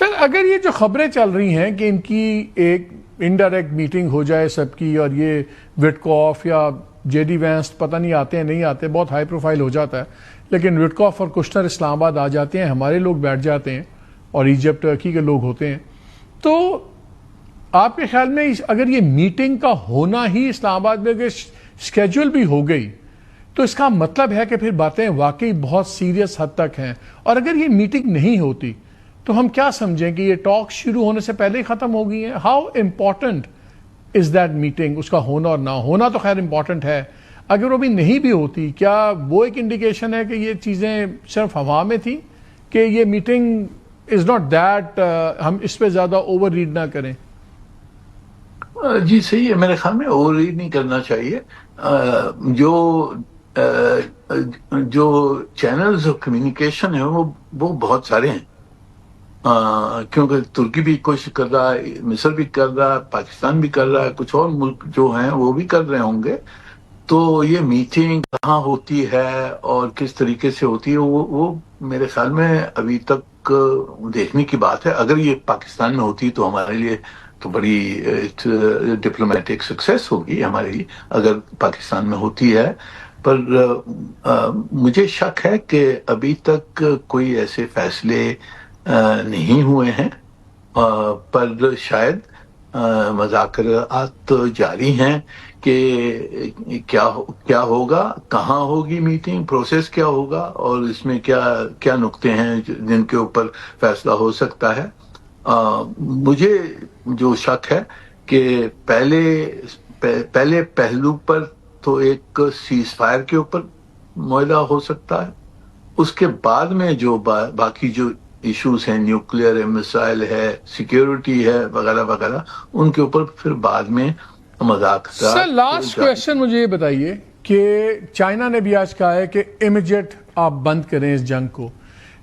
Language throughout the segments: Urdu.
سر اگر یہ جو خبریں چل رہی ہیں کہ ان کی ایک انڈائریکٹ میٹنگ ہو جائے سب کی، اور یہ وٹکوف یا جے ڈی وینس پتہ نہیں آتے ہیں نہیں آتے، بہت ہائی پروفائل ہو جاتا ہے، لیکن وٹکوف اور کشنر اسلام آباد آ جاتے ہیں، ہمارے لوگ بیٹھ جاتے ہیں اور ایجپٹ ٹرکی کے لوگ ہوتے ہیں، تو آپ کے خیال میں اگر یہ میٹنگ کا ہونا ہی اسلام آباد میں اگر اسکیجول بھی ہو گئی تو اس کا مطلب ہے کہ پھر باتیں واقعی بہت سیریس حد تک ہیں، اور اگر یہ میٹنگ نہیں ہوتی تو ہم کیا سمجھیں کہ یہ ٹاک شروع ہونے سے پہلے ہی ختم ہو گئی ہیں؟ How important is that meeting? اس کا ہونا اور نہ ہونا تو خیر امپورٹنٹ ہے، اگر وہ بھی نہیں بھی ہوتی کیا وہ ایک انڈیکیشن ہے کہ یہ چیزیں صرف ہوا میں تھیں، کہ یہ میٹنگ از ناٹ دیٹ، ہم اس پہ زیادہ اوور ریڈ نہ کریں؟ جی صحیح ہے، میرے خیال میں اوور ریڈ نہیں کرنا چاہیے. جو چینلز آف کمیونیکیشن ہیں وہ بہت سارے ہیں، کیونکہ ترکی بھی کوشش کر رہا ہے، مصر بھی کر رہا ہے، پاکستان بھی کر رہا ہے، کچھ اور ملک جو ہیں وہ بھی کر رہے ہوں گے. تو یہ میٹنگ کہاں ہوتی ہے اور کس طریقے سے ہوتی ہے وہ میرے خیال میں ابھی تک دیکھنے کی بات ہے. اگر یہ پاکستان میں ہوتی تو ہمارے لیے تو بڑی ڈپلومیٹک سکسیس ہوگی ہمارے لیے اگر پاکستان میں ہوتی ہے. پر مجھے شک ہے کہ ابھی تک کوئی ایسے فیصلے نہیں ہوئے ہیں، پر شاید مذاکرات جاری ہیں کہ کیا ہوگا، کہاں ہوگی میٹنگ، پروسیس کیا ہوگا، اور اس میں کیا نقطے ہیں جن کے اوپر فیصلہ ہو سکتا ہے. مجھے جو شک ہے کہ پہلے پہلو پر تو ایک سیز فائر کے اوپر معاہدہ ہو سکتا ہے، اس کے بعد میں جو باقی جو ایشوز ہیں، نیوکلیئر ہے، مسائل ہے، سیکیورٹی ہے، وغیرہ وغیرہ، ان کے اوپر پھر بعد میں مذاکرات. سر لاسٹ کویسچن مجھے یہ بتائیے کہ چائنا نے بھی آج کہا ہے کہ امیجیٹ آپ بند کریں اس جنگ کو،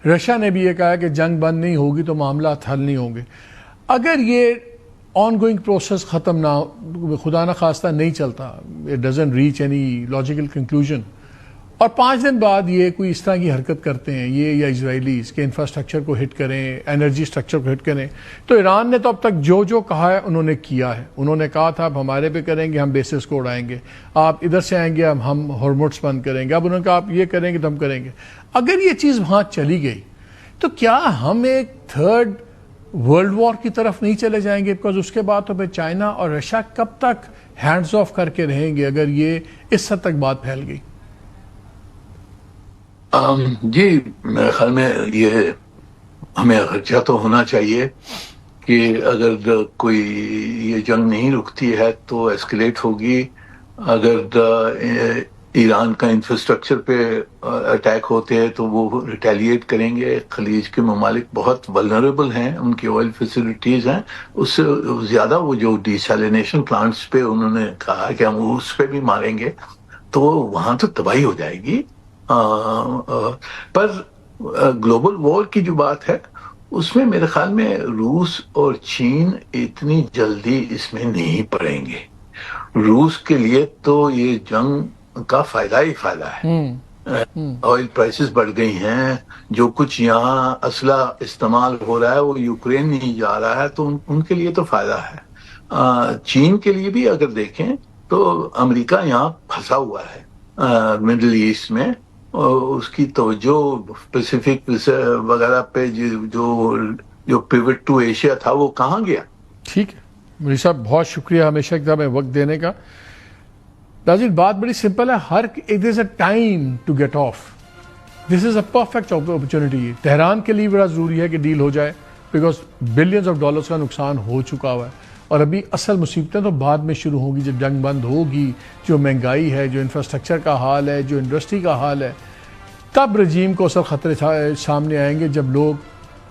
رشیا نے بھی یہ کہا ہے کہ جنگ بند نہیں ہوگی تو معاملات حل نہیں ہوں گے. اگر یہ آن گوئنگ پروسیس ختم نہ، خدا نہ خواستہ نہیں چلتا، it doesn't reach any logical conclusion, اور 5 دن بعد یہ کوئی اس طرح کی حرکت کرتے ہیں یہ یا اسرائیلیز کے انفراسٹرکچر کو ہٹ کریں، انرجی سٹرکچر کو ہٹ کریں، تو ایران نے تو اب تک جو کہا ہے انہوں نے کیا ہے. انہوں نے کہا تھا اب ہمارے پہ کریں گے، ہم بیسس کو اڑائیں گے، آپ ادھر سے آئیں گے ہم ہارموٹس بند کریں گے، اب انہوں نے کہا آپ یہ کریں گے تو ہم کریں گے. اگر یہ چیز وہاں چلی گئی تو کیا ہم ایک تھرڈ ورلڈ وار کی طرف نہیں چلے جائیں گے؟ بیکاز اس کے بعد تو پھر چائنا اور رشیا کب تک ہینڈز آف کر کے رہیں گے اگر یہ اس حد تک بات پھیل گئی؟ جی میرے خیال میں یہ ہمیں خدشہ تو ہونا چاہیے کہ اگر کوئی یہ جنگ نہیں رکتی ہے تو ایسکلیٹ ہوگی. اگر ایران کا انفراسٹرکچر پہ اٹیک ہوتے ہیں تو وہ ریٹیلیٹ کریں گے. خلیج کے ممالک بہت ولنریبل ہیں، ان کی آئل فیسلٹیز ہیں، اس سے زیادہ وہ جو ڈیسیلینیشن پلانٹس پہ انہوں نے کہا کہ ہم اس پہ بھی ماریں گے، تو وہاں تو تباہی ہو جائے گی. پر گلوبل وار کی جو بات ہے اس میں میرے خیال میں روس اور چین اتنی جلدی اس میں نہیں پڑیں گے. روس کے لیے تو یہ جنگ کا فائدہ ہی فائدہ ہے. آئل پرائسز بڑھ گئی ہیں، جو کچھ یہاں اسلحہ استعمال ہو رہا ہے وہ یوکرین نہیں جا رہا ہے، تو ان کے لیے تو فائدہ ہے. چین کے لیے بھی اگر دیکھیں تو امریکہ یہاں پھنسا ہوا ہے مڈل ایسٹ میں، اور اس کی توجہ پیسیفک وغیرہ پہ جو پیوٹ ٹو ایشیا تھا وہ کہاں گیا. ٹھیک ہے مری صاحب، بہت شکریہ ہمیشہ ایک دم وقت دینے کا. ناظرین بات بڑی سمپل ہے، ہر it is a time to get off, this is a perfect opportunity. Tehran کے لیے بڑا ضروری ہے کہ ڈیل ہو جائے، بیکاز بلینز آف ڈالرز کا نقصان ہو چکا ہوا ہے، اور ابھی اصل مصیبتیں تو بعد میں شروع ہوں گی جب جنگ بند ہوگی. جو مہنگائی ہے، جو انفراسٹرکچر کا حال ہے، جو انڈسٹری کا حال ہے، تب رجیم کو اصل خطرے سامنے آئیں گے جب لوگ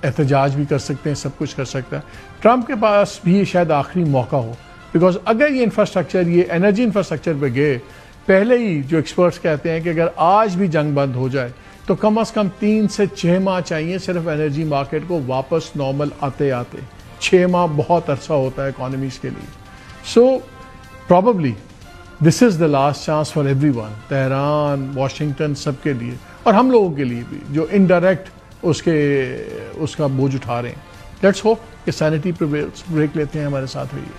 احتجاج بھی کر سکتے ہیں، سب کچھ کر سکتا ہے. ٹرمپ کے پاس بھی شاید آخری موقع ہو، بیکاز اگر یہ انفراسٹرکچر، یہ انرجی انفراسٹرکچر پہ گئے، پہلے ہی جو ایکسپرٹس کہتے ہیں کہ اگر آج بھی جنگ بند ہو جائے تو کم از کم 3 سے 6 ماہ چاہیے صرف انرجی مارکیٹ کو واپس نارمل آتے. 6 ماہ بہت عرصہ ہوتا ہے اکانومیز کے لیے. So probably this is the last chance for everyone, Tehran, Washington, سب کے لیے، اور ہم لوگوں کے لیے بھی جو انڈائریکٹ اس کا بوجھ اٹھا رہے ہیں. لیٹس ہوپ کہ سینٹی پریویلز. بریک لیتے ہیں, ہمارے ساتھ رہیے.